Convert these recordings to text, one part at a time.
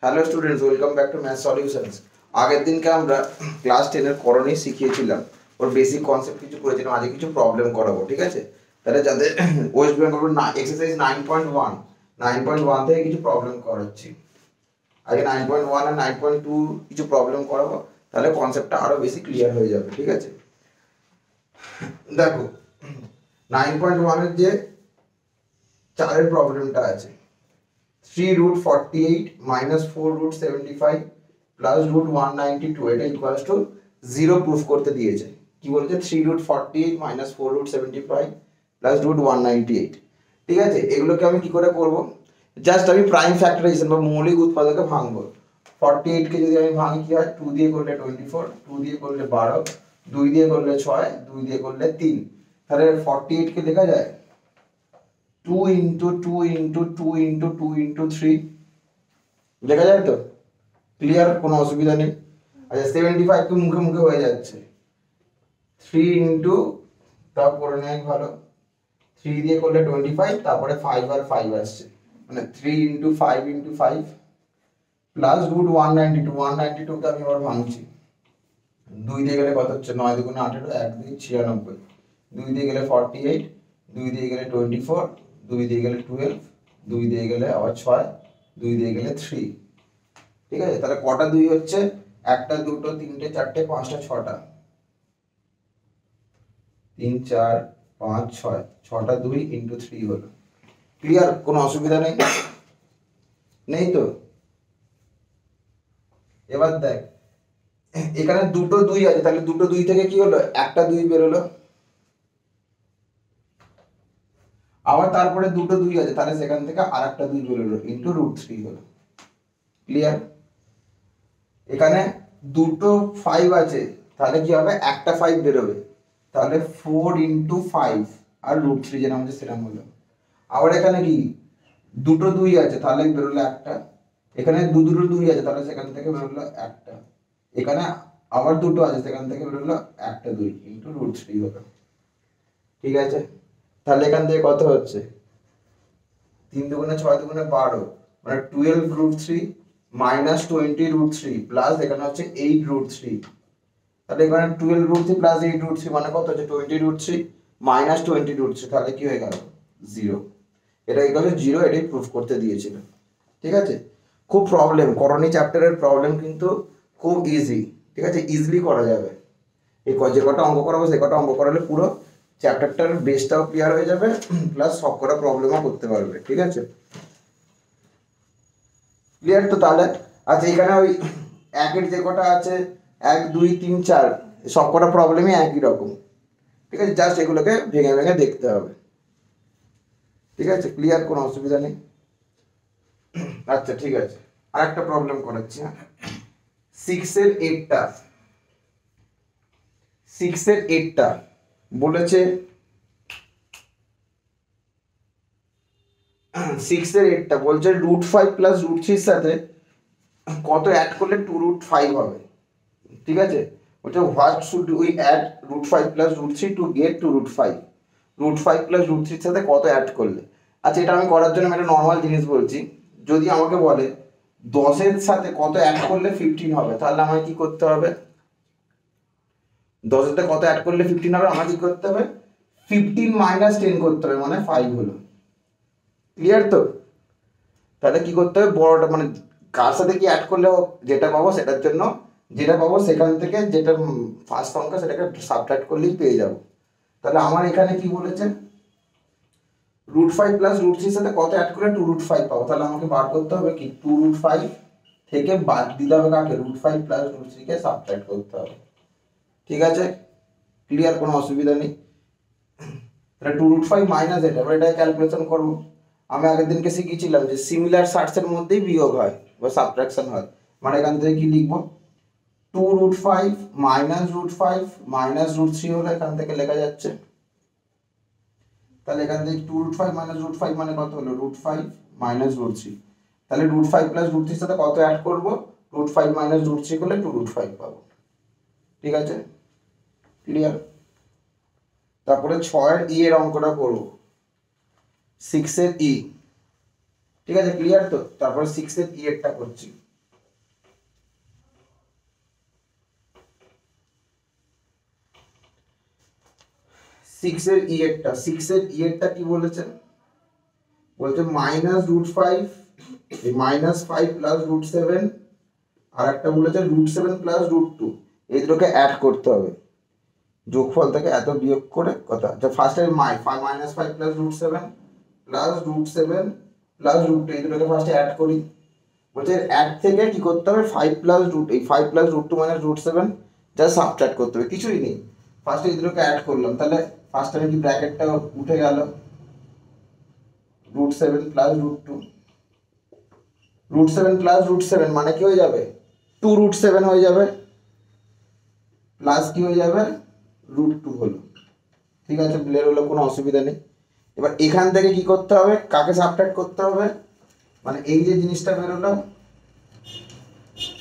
Hello students, welcome back to math solutions. আগের দিনকে আমরা ক্লাস 10 এর করণী শিখিয়েছিলাম, ওর বেসিক কনসেপ্ট কিছু করেছিলাম। আজকে কিছু প্রবলেম করাবো, ঠিক আছে? তাহলে যাদের ওয়েস্ট বেঙ্গল এক্সারসাইজ 9.1 থেকে কিছু প্রবলেম করাচ্ছি। আগে 9.1 আর 9.2 কিছু প্রবলেম করাবো, তাহলে কনসেপ্টটা আরো বেশি ক্লিয়ার হয়ে যাবে, ঠিক আছে? দেখো 9.1 এর যে চারের প্রবলেমটা আছে, 3√48 minus 4√75 plus √192 এটা ইকুয়ালস টু 0 প্রুফ করতে দিয়েছে। কি বলেছে? 3√48 minus 4√75 plus √198। ঠিক আছে, এগুলোকে আমি কি করে করব? জাস্ট আমি প্রাইম ফ্যাক্টরাইজেশন বা মৌলিক উৎপাদকে ভাঙবো। 48 কে যদি আমি ভাঙি কি হয়? 2 দিয়ে করলে 24, 2 দিয়ে করলে 12, 2 দিয়ে করলে 6, 2 দিয়ে করলে 3। তাহলে 48 কে লেখা যায় 2 into 2 into 2 into 2 into 3 লেখা যায় তো? ক্লিয়ার, কোনো অসুবিধা নেই। আচ্ছা 75 তো মুখে মুখে হয়ে যাচ্ছে। 3 into তাও করে নেয় ভালো, 3 দিয়ে করলে 25, তারপরে 5 আর 5 আসছে, মানে 3 into 5 into 5 প্লাস √192। 192 কে আমি আবার ভাঙছি। 2 দিয়ে গেলে কত হচ্ছে? 9 দুগুণে 18, 1 2 96, 2 দিয়ে গেলে 48, 2 দিয়ে গেলে 24, 2 দিয়ে গেলে 12, 2 দিয়ে গেলে আবার 6, 2 দিয়ে গেলে 3। ঠিক আছে, তাহলে কটা 2 হচ্ছে? একটা, দুটো, তিনটে, চারটে, পাঁচটা, ছটা। 3 4 5 6, ছটা 2 into 3 হলো। ক্লিয়ার, কোনো অসুবিধা নেই? নেই তো? এবার দেখ, এখানে দুটো 2 আছে, তাহলে দুটো 2 থেকে কি হলো? একটা 2 বেরোলো। আবার তারপরে দুটো 2 আছে, তাহলে সেখান থেকে আরেকটা 2 বেরোলো, ইন্টু √3 হলো। ক্লিয়ার? এখানে দুটো 5 আছে, তাহলে কি হবে? একটা 5 বেরোবে, তাহলে 4 into 5 আর √3 যেটা আমাদের সেরকম হলো। আবার এখানে কি দুটো 2 আছে, তাহলে বেরোলো একটা। এখানে দুটো 2 আছে, তাহলে সেখান থেকে বেরোলো একটা। এখানে আবার দুটো আছে, সেখান থেকে বেরোলো একটা 2 ইন্টু √3 হলো। ঠিক আছে, তাহলে এখান থেকে কত হচ্ছে? 3 দুগুণে 6 দুগুণে 12, মানে 12√3 মাইনাস 20√3 প্লাস এখানে হচ্ছে 8√3। তাহলে এখানে 12√3 প্লাস 8√3 মানে কত হচ্ছে? 20√3 মাইনাস 20√3, তাহলে কি হয়ে গেল? 0। এটা ইকুয়াল টু 0, এটাই প্রুফ করতে দিয়েছিল। ঠিক আছে, খুব প্রবলেম, করণী চ্যাপ্টারের প্রবলেম কিন্তু খুব ইজি। ঠিক আছে, ইজিলি করা যাবে। এই যে কটা অঙ্ক করাবো, সে কটা অঙ্ক করালে পুরো চ্যাপ্টারটার বেসটাও ক্লিয়ার হয়ে যাবে, প্লাস সব কটা প্রবলেমও করতে পারবে। ঠিক আছে, ক্লিয়ার তো তাহলে? আচ্ছা, এখানে ওই একের যে কটা আছে, 1 2 3 4, সব কটা প্রবলেমই একই রকম। ঠিক আছে, জাস্ট এগুলোকে ভেঙে ভেঙে দেখতে হবে। ঠিক আছে, ক্লিয়ার, কোনো অসুবিধা নেই। আচ্ছা ঠিক আছে, আরেকটা প্রবলেম করাচ্ছি। 6 এর 8টা বলেছে। 6 এর 8টা বলছে √5 প্লাস √3 সাথে কত অ্যাড করলে 2√5 হবে। ঠিক আছে, বলছে what should we add √5 plus √3 to get 2√5। √5 plus √3 সাথে কত অ্যাড করলে? আচ্ছা, এটা আমি করার জন্য একটা নর্মাল জিনিস বলছি। যদি আমাকে বলে 10 সাথে কত অ্যাড করলে 15 হবে, তাহলে আমাকে কি করতে হবে? 10 সাথে কত অ্যাড করলে 15 হবে, আমাকে কি করতে হবে? 15 মাইনাস 10 করতে হবে, মানে 5 হলো। ক্লিয়ার তো? তাহলে কি করতে হবে? বড়টা মানে কার সাথে কি অ্যাড করলে যেটা পাবো সেটার জন্য যেটা পাবো সেখান থেকে যেটা ফার্স্ট সংখ্যা সেটাকে সাবট্রাক্ট করলেই পেয়ে যাবো। তাহলে আমার এখানে কি বলেছে? √5 প্লাস √3 সাথে কত অ্যাড করলে 2√5 পাবো। তাহলে আমাকে বার করতে হবে কি? 2√5 থেকে বাদ দিতে হবে কাকে? √5 প্লাস √3 কে সাবট্রাক্ট করতে হবে। ঠিক আছে, ক্লিয়ার, কোনো অসুবিধা নেই। তাহলে 2√5 মাইনাস এটা, এবার এটা ক্যালকুলেশন করবো। আমি আগের দিনকে শিখিয়েছিলাম যে সিমিলার সার্টসের মধ্যেই বিয়োগ হয় বা সাবট্রাকশন হয়। মানে এখান থেকে কি লিখবো? 2√5 মাইনাস √5 মাইনাস √3 হলো, এখান থেকে লেখা যাচ্ছে। তাহলে এখান থেকে 2√5 মাইনাস √5 মানে কত হলো? √5 মাইনাস √3। তাহলে √5 প্লাস √3 সাথে কত অ্যাড করবো? √5 মাইনাস √3 করলে 2√5 পাবো। ঠিক আছে, ক্লিয়ার? তারপরে 6 এর অঙ্কটা করবো, 6 এর ই। ঠিক আছে, ক্লিয়ার তো? তারপরে 6 এর ই এরটা করছি। 6 এর ইয়েরটা কি বলেছে, বলছে -√5 -5 প্লাস √7, আর একটা বলেছে √7 প্লাস √2, এই দুটোকে অ্যাড করতে হবে, যোগফল থেকে এত বিয়োগ করে কথা। আচ্ছা ফার্স্টে -5 প্লাস √7 প্লাস √7 প্লাস √2, এই দুটোকে ফার্স্টে অ্যাড করি। বলছে অ্যাড থেকে কি করতে হবে, 5 প্লাস √2 মাইনাস √7 যা সাবট্রাক্ট করতে হবে, কিছুই নেই, ফার্স্টে এই দুটোকে অ্যাড করলাম, তাহলে ফার্স্টে কি ব্র্যাকেটটা উঠে গেল, √7 প্লাস √2, √7 প্লাস √7 মানে কি হয়ে যাবে, 2√7 হয়ে যাবে, প্লাস কি হয়ে যাবে, √2 হলো। ঠিক আছে, ক্লিয়ার হলো, কোনো অসুবিধা নেই। এবার এখান থেকে কি করতে হবে, কাকে সাবট্রাক্ট করতে হবে, মানে এই যে জিনিসটা বেরোলো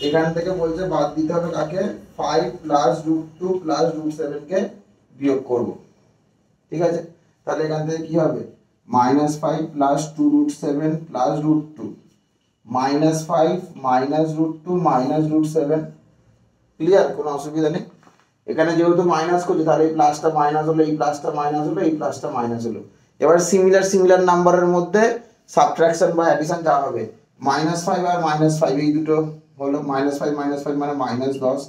এখান থেকে বলছে বাদ দিতে হবে কাকে, 5 প্লাস √2 প্লাস √7 কে বিয়োগ করব। ঠিক আছে, তাহলে এখান থেকে কি হবে, -5 plus 2√7 plus √2, -5 minus √2 minus √7। Clear, কোনো অসুবিধা নেই। এখানে যেহেতু মাইনাস করছে তাহলে এই প্লাসটা মাইনাস হলো, এই প্লাসটা মাইনাস হলো, এই প্লাসটা মাইনাস হলো। এবার সিমিলার নাম্বারের মধ্যে সাবট্রাকশন বা অ্যাডিশন যা হবে, -5 আর -5 এই দুটো হলো, -5 -5 মানে -10,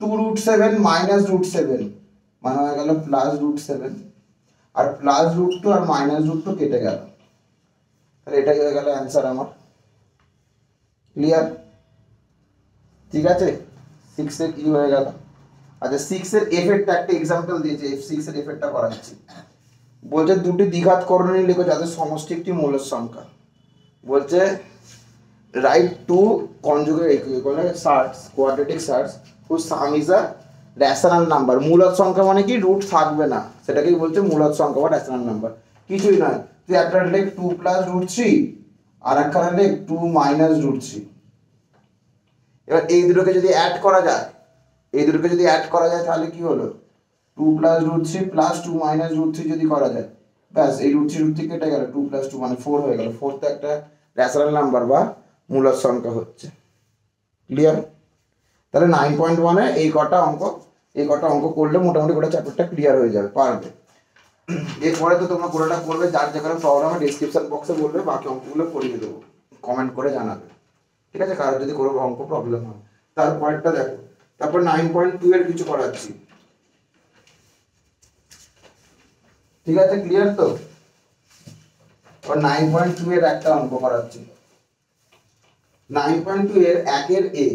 2√7 মাইনাস √7 মানে হয়ে গেল প্লাস √7, আর প্লাস √2 আর মাইনাস √2 কেটে গেল, তাহলে এটাই হয়ে গেল অ্যান্সার আমার। ক্লিয়ার, ঠিক আছে, 6 এর কি হয়ে গেল। আচ্ছা 6 এর এফেক্টটা একটা एग्जांपल দিয়েছে, F6 এর এফেক্টটা করাচ্ছি। বলছে দুটি দ্বিঘাত করণী লিখো যাদের সমষ্টি একটি মূলদ সংখ্যা। বলছে right two conjugate surds quadratic surds whose sum is a rational number. মূলদ সংখ্যা মানে কি, রুট থাকবে না, সেটাকেই বলছে মূলদ সংখ্যা বা রেশনাল নাম্বার, কিছুই নয়। তুই একটা লেখ 2 প্লাস √3 আর একটা লেখ 2 মাইনাস √3। এবার এই দুটোকে যদি অ্যাড করা যায়, তাহলে কি হলো, 2 প্লাস √3 প্লাস 2 মাইনাস √3 যদি করা যায়, ব্যাস এই √3 কেটে গেল, 2 প্লাস 2 মানে 4 হয়ে গেল, 4 তো একটা রেশনাল নাম্বার বা মূলদ সংখ্যা হচ্ছে। ক্লিয়ার, তাহলে 9.1 এ এই কটা অঙ্ক করলে মোটামুটি গোটা চ্যাপ্টারটা ক্লিয়ার হয়ে যাবে, পারবে। এরপরে তো তোমরা পুরোটা করবে, যার যেখানে প্রবলেম হবে ডেসক্রিপশন বক্সে বলবে, বাকি অঙ্কগুলো করিয়ে দেবো, কমেন্ট করে জানাবে। ঠিক আছে, কারোর যদি কোনো অঙ্ক প্রবলেম হয়। তারপরেরটা দেখো, তারপর 9.2 এর কিছু করাচ্ছি। ঠিক আছে, ক্লিয়ার তো। আর 9.2 এর একটা অঙ্ক করাচ্ছি। 9.2 এর 1 এর a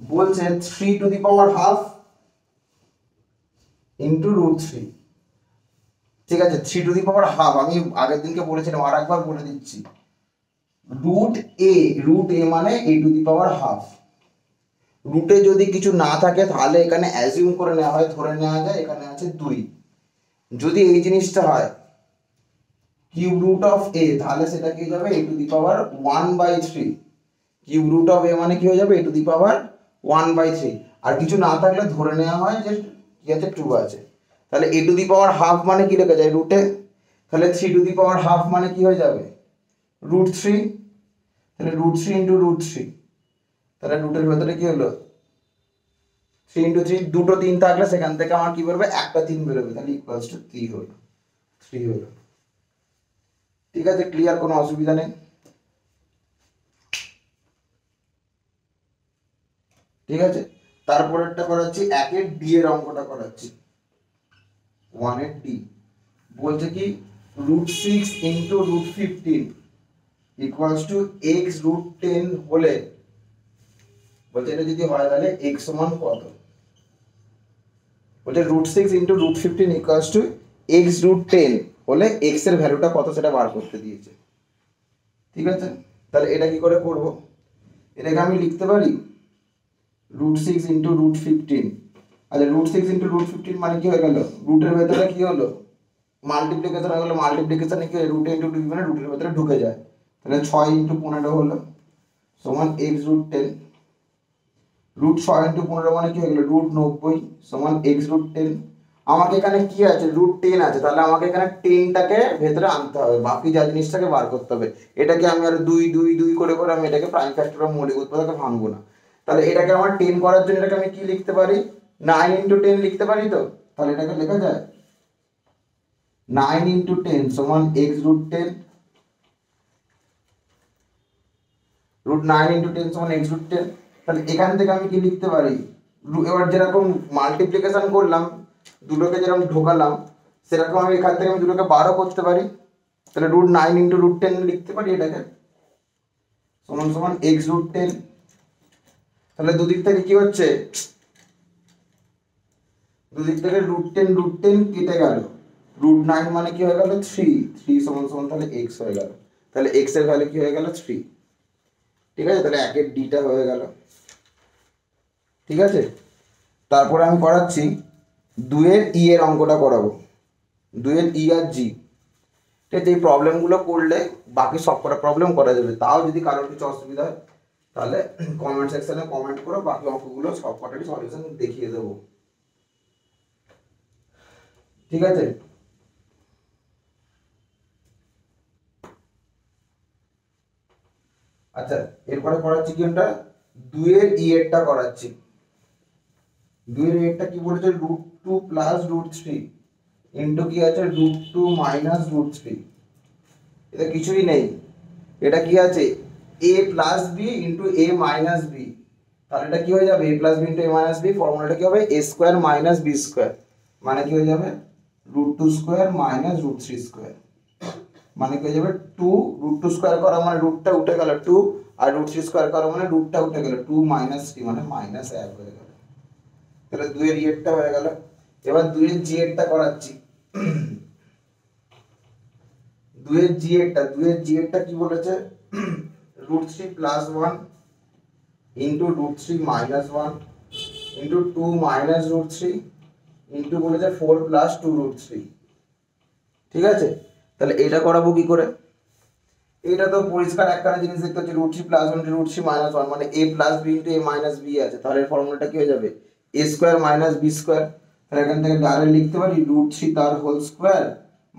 বলছে 3 two the power half into √3। ঠিক আছে, 3 টু দি পাওয়ার হাফ আমি আগের দিনকে বলেছিলাম, আর একবার বলে দিচ্ছি। রুট এ মানে a to the power half. রুটে যদি কিছু না থাকে তাহলে এখানে অ্যাজিউম করে নেওয়া হয়, ধরে নেওয়া যায় এখানে আছে 2। যদি এই জিনিসটা হয় কিউব রুট অফ a, তাহলে সেটা কি হয়ে যাবে, a to the power 1/3। Cube root of a মানে কি হয়ে যাবে, a টু দি পাওয়ার 1/3। আর কিছু না থাকলে ধরে নেওয়া হয় যে কি আছে, 2 আছে। তাহলে a to the power half মানে কি লেখা যায় রুটে, তাহলে 3 টু দি পাওয়ার হাফ মানে কি হয়ে যাবে, √3। তাহলে √3 ইন্টু √3, তাহলে রুটের ভেতরে কি হলো 3 ইন্টু 3, দুটো 3 থাকলে সেখান থেকে আমার কি বেরোবে, একটা 3 বেরোবে, তাহলে ইকুয়ালস টু 3 হলো, 3 হলো। ঠিক আছে, ক্লিয়ার, কোনো অসুবিধা নেই। ঠিক আছে, তারপরেরটা করাচ্ছি 1 এর d এর অঙ্কটা করাচ্ছি। 1 এর d বলছে কি, √6 ইন্টু √15 ইকুয়ালস টু x √10 হলে, বলছে এটা যদি হয় তাহলে x সমান কত। বলছে √6 ইন্টু √15 ইকুয়ালস টু x √10 হলে x এর ভ্যালুটা কত সেটা বার করতে দিয়েছে। ঠিক আছে, তাহলে এটা কি করে করব, এটাকে আমি লিখতে পারি √6 ইন্টু √15। আচ্ছা √6 ইন্টু √15 মানে কি হয়ে গেল, রুটের ভেতরে কি হলো, মাল্টিপ্লিকেশন হয়ে গেল, মাল্টিপ্লিকেশনে কি রুটে ইন্টু 2 মানে রুটের ভেতরে ঢুকে যায়, তাহলে 6 ইন্টু 15 হলো সমান x √10। √6 ইন্টু 15 মানে কি হয়ে গেল, √90 সমান x √10। আমাকে এখানে কি আছে, √10 আছে, তাহলে আমাকে এখানে 10টাকে ভেতরে আনতে হবে, বাকি যা জিনিসটাকে বার করতে হবে। এটাকে আমি আর 2 2 2 করে করে আমি এটাকে প্রাইম ফ্যাক্টর বা মৌলিক উৎপাদকে ভাঙবো না। তাহলে এটাকে আমার 10 করার জন্য এটাকে আমি কি লিখতে পারি, 9 ইন্টু 10 লিখতে পারি তো, তাহলে এটাকে লেখা যায় 9 ইন্টু 10 সমান x রুট 10, রুট 9 ইন্টু 10 সমান x রুট 10। তাহলে এখান থেকে আমি কি লিখতে পারি, এবার যেরকম মাল্টিপ্লিকেশন করলাম দুটোকে যেরকম ঢোকালাম সেরকম আমি এখান থেকে আমি দুটোকে 12 করতে পারি। তাহলে রুট 9 ইন্টু রুট 10 লিখতে পারি এটাকে সমান সমান x রুট 10। তাহলে দুদিক থেকে কি হচ্ছে, দুদিক থেকে রুট 10 কেটে গেল, রুট 9 মানে কি হয়ে গেল 3 সমান সমান তাহলে x হয়ে গেল। তাহলে x এর ভ্যালু কি হয়ে গেল 3। ঠিক আছে, তাহলে 1 এর ডিটা হয়ে গেল। ঠিক আছে, তারপরে আমি করাচ্ছি 2 এর ই এর অঙ্কটা করাবো, 2 এর ই আর জি। ঠিক আছে, এই প্রবলেমগুলো করলে বাকি সব কটা প্রবলেম করা যাবে। তাও যদি কারোর কিছু অসুবিধা হয় তাহলে কমেন্ট সেকশনে কমেন্ট করো, বাকি অঙ্কগুলো সব কটারই সলিউশন দেখিয়ে দেবো। ঠিক আছে, আচ্ছা এরপরে করাচ্ছি কি, ওটা 2 এর ই এরটা করাচ্ছি। 2 এর এরটা কি বলেছে, রুট 2 প্লাস রুট 3 ইন্টু কি আছে রুট 2 মাইনাস রুট 3। এটা কিছুই নেই, এটা কি আছে a plus B into A minus B. তাহলে এটা কি হয়ে যাবে a plus B into A minus B, ফর্মুলাটা কি হবে a square minus B square, মানে কি হয়ে যাবে root 2 square minus root 3 square, মানে কি হয়ে যাবে 2 রুট 2 স্কোয়ার করা মানে রুটটা উঠে গেল 2, আর রুট 3 স্কোয়ার করা মানে রুটটা উঠে গেল 2 মাইনাস 3 মানে মাইনাস 1 হয়ে গেল। তাহলে 2 এর ইয়েরটা হয়ে গেল। এবার 2 এর জি এরটা করাচ্ছি। 2 এর জি এরটা কি বলেছে, root 3 plus 1 into root 3 minus 1 into 2 minus root 3 into বলেছে 4 প্লাস 2 রুট 3। ঠিক আছে, তাহলে এটা করাবো কি করে, এটা তো পরিষ্কার একখানা জিনিস দেখতে হচ্ছে, রুট 3 প্লাস 1 রুট 3 মাইনাস 1 মানে a plus B into A minus B আছে। তাহলে ফর্মুলাটা কি হয়ে যাবে a square minus B square. তাহলে এখান থেকে ডাইরেক্ট লিখতে পারি রুট 3 তার হোল স্কোয়ার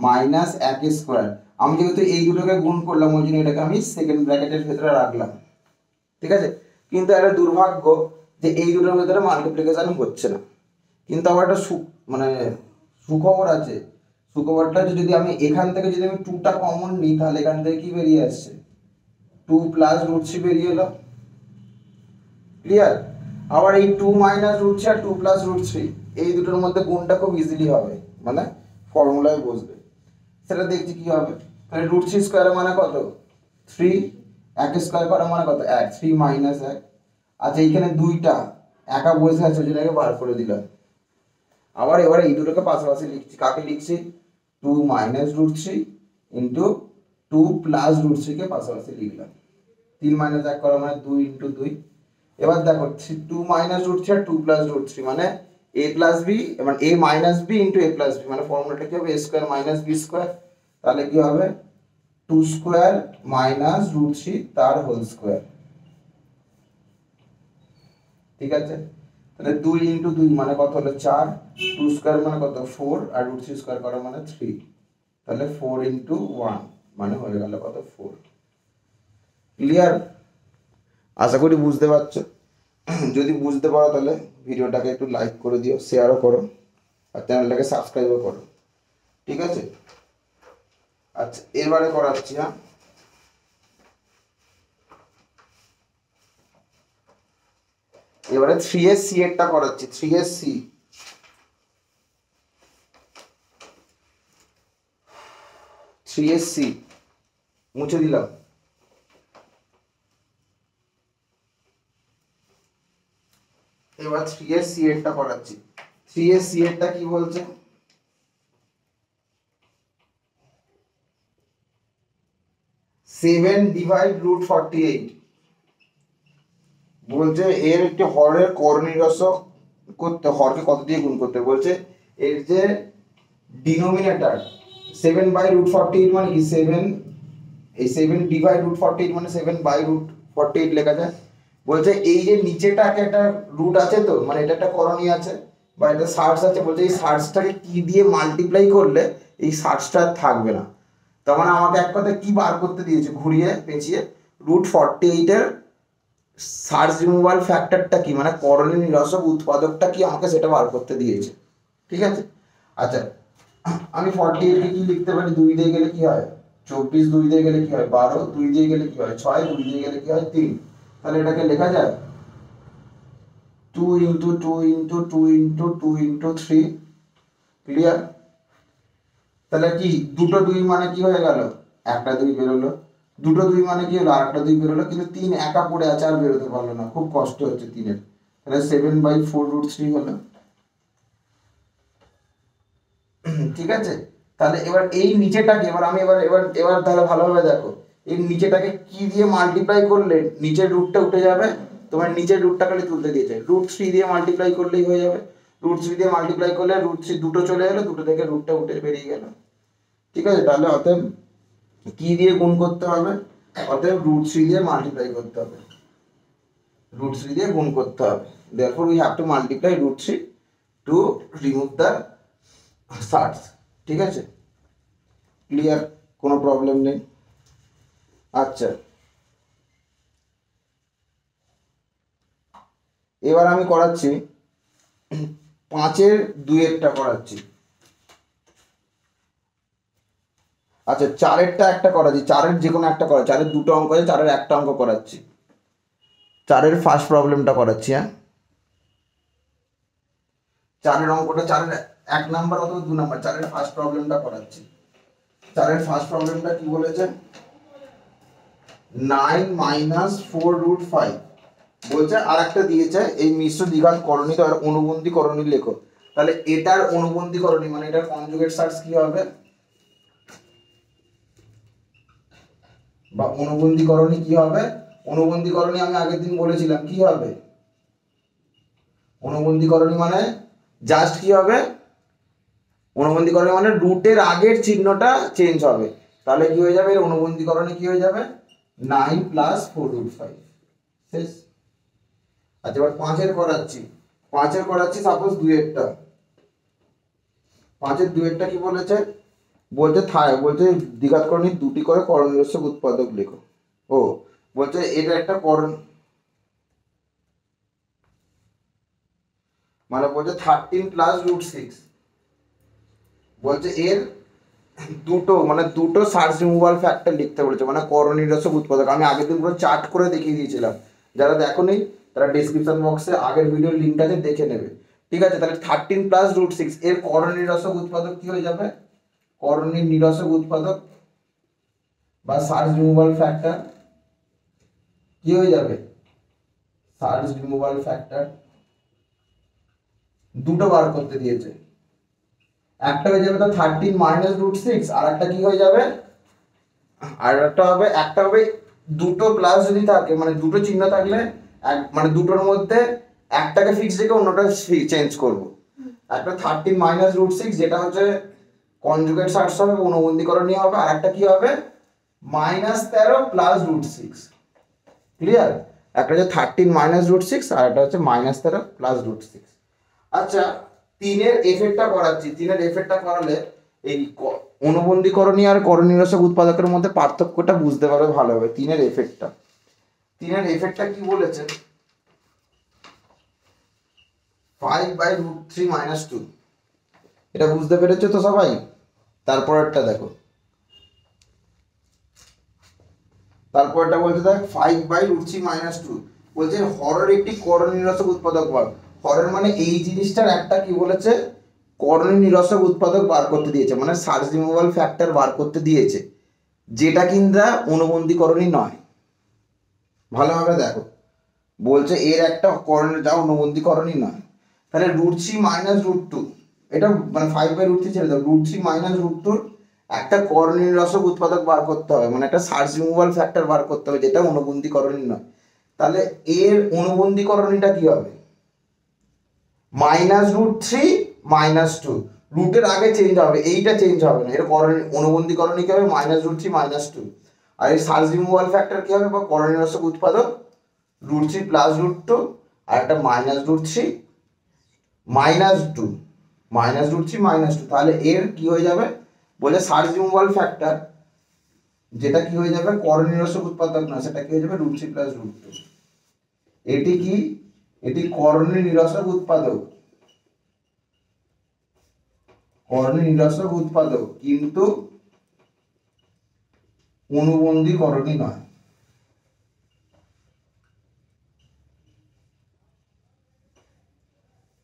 মাইনাস 1 স্কোয়ার। আমি যেহেতু এই দুটোকে গুণ করলাম ওই জন্য এটাকে আমি সেকেন্ড ব্র্যাকেটের ভেতরে রাখলাম। ঠিক আছে, কিন্তু একটা দুর্ভাগ্য যে এই দুটোর ভেতরে মাল্টিপ্লিকেশন হচ্ছে না। কিন্তু আমার একটা মানে সুখবর আছে, সুখবরটা হচ্ছে যদি আমি এখান থেকে যদি আমি 2টা কমন নিই তাহলে এখান থেকে কি বেরিয়ে আসছে 2 প্লাস রুট 3 বেরিয়ে এলো। ক্লিয়ার, আবার এই 2 মাইনাস রুট 3 আর 2 প্লাস রুট 3 এই দুটোর মধ্যে গুণটা খুব ইজিলি হবে, মানে ফর্মুলায় বসবে। সেটা দেখছি কি হবে। তাহলে রুট 3 স্কোয়ার মানে কত 3, 1 স্কোয়ার করা মানে কত 1, 3 মাইনাস 1। আচ্ছা এইখানে দুইটা একা বসে আছে যেটাকে বার করে দিলাম। আবার এবারে এই দুটোকে পাশাপাশি লিখছি, কাকে লিখছি 2 minus root 3 into 2 plus root 3 কে পাশাপাশি লিখলাম। 3 মাইনাস 1 করা মানে 2 ইন্টু 2। এবার দেখো 2 মাইনাস রুট 3 আর 2 প্লাস রুট 3 মানে a প্লাস বি, মানে a minus B into A plus B, মানে ফর্মুলাটা কি হবে a square minus B square. তাহলে কি হবে 2 স্কোয়ার মাইনাস রুট 3 তার হোল স্কোয়ার। ঠিক আছে, তাহলে 2 ইন্টু 2 মানে কত হলো 4, 2 স্কোয়ার মানে কত 4 আর রুট 3 স্কোয়ার করা মানে 3। তাহলে 4 ইন্টু 1 মানে হয়ে গেল কত 4। ক্লিয়ার, আশা করি বুঝতে পারছো। যদি বুঝতে পারো তাহলে ভিডিওটাকে একটু লাইক করে দিও, শেয়ারও করো আর চ্যানেলটাকে সাবস্ক্রাইবও করো। ঠিক আছে, আচ্ছা এবারে করাচ্ছি। হ্যাঁ, এবারে 3s c এরটা করাচ্ছি। 3s c মুছে দিলাম। এবার 3s c এরটা করাচ্ছি। 3s c এরটা কি বলছে, 7 ডিভাইড রুট 48 বলছে এর একটি হরের করনিরস্য করতে, হরকে কত দিয়ে গুণ করতে বলছে। এর যে ডিনোমিনেটর 7 বাই রুট 48 মানে কি 7, এই 7 ডিভাইড রুট 48 মানে 7 বাই রুট 48 লেখা যায়। বলছে এই যে নিচেটাকে একটা রুট আছে তো, মানে এটা একটা করণী আছে বা এটা সার্চ আছে, বলছে এই সার্চটাকে কি দিয়ে মাল্টিপ্লাই করলে এই সার্চটা থাকবে না। তার মানে আমাকে এক কথা কি বার করতে দিয়েছে ঘুরিয়ে পেঁচিয়ে, রুট 48 এর সার্চ রিমুভাল ফ্যাক্টরটা কি, মানে করণীয় নিরসক উৎপাদকটা কি আমাকে সেটা বার করতে দিয়েছে। ঠিক আছে, আচ্ছা আমি 48 কে কি লিখতে পারি, 2 দিয়ে গেলে কি হয় 24, 2 দিয়ে গেলে কি হয় 12, 2 দিয়ে গেলে কি হয় 6, 2 দিয়ে গেলে কি হয় 3। তাহলে এটাকে লেখা যায় 2 into 2 into 2 into 2 into 3। Clear? তাহলে কি দুটো 2 মানে কি হয়ে গেল, একটা 2 বেরোলো, দুটো 2 মানে কি হলো, আরেকটা 2 বেরোলো, কিন্তু 3 একা পড়ে আছে আর বেরোতে পারলো না, খুব কষ্ট হচ্ছে 3-এর। তাহলে 7/4√3 হলো। ঠিক আছে, তাহলে এবার এই নিচেটাকে এবার আমি এবার এবার এবার তাহলে ভালোভাবে দেখো, এই নিচেটাকে কি দিয়ে মাল্টিপ্লাই করলে নিচের রুটটা উঠে যাবে, তোমার নিচের রুটটা খালি তুলতে দিয়েছে, √3 দিয়ে মাল্টিপ্লাই করলেই হয়ে যাবে। √3 দিয়ে মাল্টিপ্লাই করলে √3 দুটো চলে এলো, দুটো থেকে রুটটা উঠে বেরিয়ে গেল। ঠিক আছে, তাহলে অতএব কি দিয়ে গুণ করতে হবে, অতএব √3 দিয়ে মাল্টিপ্লাই করতে হবে, √3 দিয়ে গুণ করতে হবে। therefore we have to multiply √3 to remove the search. ঠিক আছে, ক্লিয়ার, কোনো প্রবলেম নেই। আচ্ছা এবার আমি করাচ্ছি 5-এর 2-এরটা করাচ্ছি। আচ্ছা 4-এরটা একটা করাচ্ছি, 4-এর যে কোনো একটা করা, 4-এর দুটো অঙ্ক আছে, 4-এর একটা অঙ্ক করাচ্ছি, 4-এর ফার্স্ট প্রবলেমটা করাচ্ছি। হ্যাঁ 4-এর অঙ্কটা, 4-এর 1 নাম্বার অথবা 2 নাম্বার, 4-এর ফার্স্ট প্রবলেমটা করাচ্ছি। 4-এর ফার্স্ট প্রবলেমটা কি বলেছে, 9 - 4√5 বলছে, আর একটা দিয়েছে এই মিশ্র দ্বিঘাত করণী আর অনুবন্ধী করণী লেখো। তাহলে এটার অনুবন্ধী করণী মানে এটার কনজুগেট সার্চ কি হবে, বা অনুবন্ধী করণী কি হবে, অনুবন্ধী করণী আমি আগের দিন বলেছিলাম কি হবে, অনুবন্ধী করণী মানে জাস্ট কি হবে, অনুবন্ধী করণী মানে রুটের আগের চিহ্নটা চেঞ্জ হবে, তাহলে কি হয়ে যাবে, এর অনুবন্ধী করণী কি হয়ে যাবে 9 + 4√5 শেষ। আচ্ছা এবার 5-এর করাচ্ছি, 5-এর করাচ্ছি সাপোজ 2-এরটা, 5-এর 2-এরটা কি বলেছে, বলছে বলছে দ্বিঘাত করণীর দুটি করে করণীরস্যক উৎপাদক লেখো। ও বলছে এটা একটা করণ, মানে বলছে 13 + √6, বলছে এর দুটো মানে দুটো সার্চ রিমুভাল ফ্যাক্টর লিখতে বলেছে, মানে করণীরস্যক উৎপাদক। আমি আগের দিন পুরো চার্ট করে দেখিয়ে দিয়েছিলাম, যারা দেখোনি তারা ডেসক্রিপশন বক্সে আগের ভিডিওর লিঙ্কটা আছে দেখে নেবে। ঠিক আছে, তাহলে 13 + √6 এর করণীরস্যক উৎপাদক কি হয়ে যাবে, করণীর নিরসক উৎপাদক বা সার্চ রিমুভাল ফ্যাক্টর কি হয়ে যাবে, সার্চ রিমুভাল ফ্যাক্টর দুটো বার করতে দিয়েছে, একটা হয়ে যাবে তো 13 - √6, আর একটা কি হয়ে যাবে, আর একটা হবে, একটা হবে দুটো প্লাস যদি থাকে মানে দুটো চিহ্ন থাকলে মানে দুটোর মধ্যে একটাকে ফিক্স রেখে অন্যটা চেঞ্জ করব। একটা 13 - √6 যেটা হচ্ছে কনজুগেট সার্চ হবে, অনুবন্ধীকরণী হবে, আর একটা কি হবে -13 + √6। ক্লিয়ার? একটা হচ্ছে 13 - √6 আর একটা হচ্ছে -13 + √6। আচ্ছা 3-এর এফেক্টটা করাচ্ছি, 3-এর এফেক্টটা করালে এই অনুবন্ধীকরণী আর করণীরস্যক উৎপাদকের মধ্যে পার্থক্যটা বুঝতে পারবে ভালো হবে। 3-এর এফেক্টটা, 3-এর এফেক্টটা কি বলেছে, 5/√3 - 2, এটা বুঝতে পেরেছো তো সবাই? তারপরেরটা দেখো, তারপরটা বলছে দেখ 5/√3 - 2 বলছে হরের একটি করণীরস্যক উৎপাদক বার, হরের মানে এই জিনিসটার একটা কি বলেছে করণীরস্যক উৎপাদক বার করতে দিয়েছে, মানে সার্চ রিমুভাল ফ্যাক্টর বার করতে দিয়েছে, যেটা কিনা অনুবন্ধীকরণী নয়। ভালোভাবে দেখো, বলছে এর একটা করণীয় যা অনুবন্ধীকরণী নয়, তাহলে √3 - √2 এটা মানে 5/√3 ছেড়ে দাও, √3 - √2 একটা করণীরস্যক উৎপাদক বার করতে হবে, মানে একটা সার্চ রিমুভাল ফ্যাক্টর বার করতে হবে যেটা অনুবন্ধীকরণী নয়। তাহলে এর অনুবন্ধীকরণীটা কি হবে -√3 - 2, রুটের আগে চেঞ্জ হবে, এইটা চেঞ্জ হবে না, এর অনুবন্ধীকরণী কি হবে -√3 - 2, আর এই সার্চ রিমুভাল ফ্যাক্টর কি হবে বা করণীরস্যক উৎপাদক √3 + √2 আর একটা -√3 - 2, -√3 - 2, তাহলে এর কি হয়ে যাবে বলে সার্চ রিমুভাল ফ্যাক্টর যেটা কি হয়ে যাবে করণীরস্যক উৎপাদক না, সেটা কি হয়ে যাবে √3 + √2। এটি কি, এটি কর্ণী নিরসক উৎপাদক, কর্ণী নিরসক উৎপাদক, কিন্তু অনুবন্ধী করণী নয়।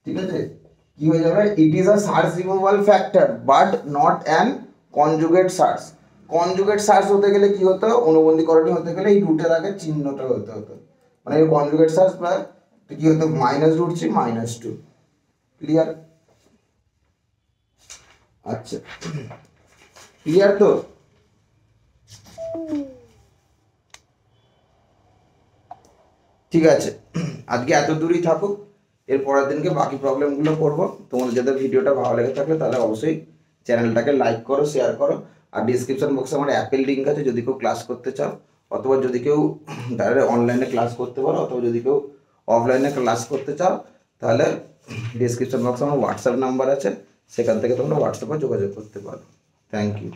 ঠিক আছে, কি হয়ে যাবে, it is a search removal factor but not an conjugate search. Conjugate search হতে গেলে কি হতো, অনুবন্ধীকরণী হতে গেলে এই রুটের আগে চিহ্নটা হতে হতো, মানে এই কনজুগেট সার্চ প্লাস কি হতো, -√3 -2। ক্লিয়ার? আচ্ছা, ক্লিয়ার তো? ঠিক আছে, আজকে এত দূরই থাকুক, এর পরের দিনকে বাকি প্রবলেমগুলো করবো। তোমাদের যাদের ভিডিওটা ভালো লেগে থাকলে তাহলে অবশ্যই চ্যানেলটাকে লাইক করো, শেয়ার করো, আর ডিসক্রিপশন বক্সে আমার অ্যাপেল লিঙ্ক আছে, যদি কেউ ক্লাস করতে চাও, অথবা যদি কেউ ডাইরেক্ট অনলাইনে ক্লাস করতে পারো, অথবা যদি কেউ অফলাইনে ক্লাস করতে চাও, তাহলে ডিসক্রিপশন বক্সে আমার হোয়াটসঅ্যাপ নাম্বার আছে, সেখান থেকে তোমরা হোয়াটসঅ্যাপে যোগাযোগ করতে পারো। Thank you.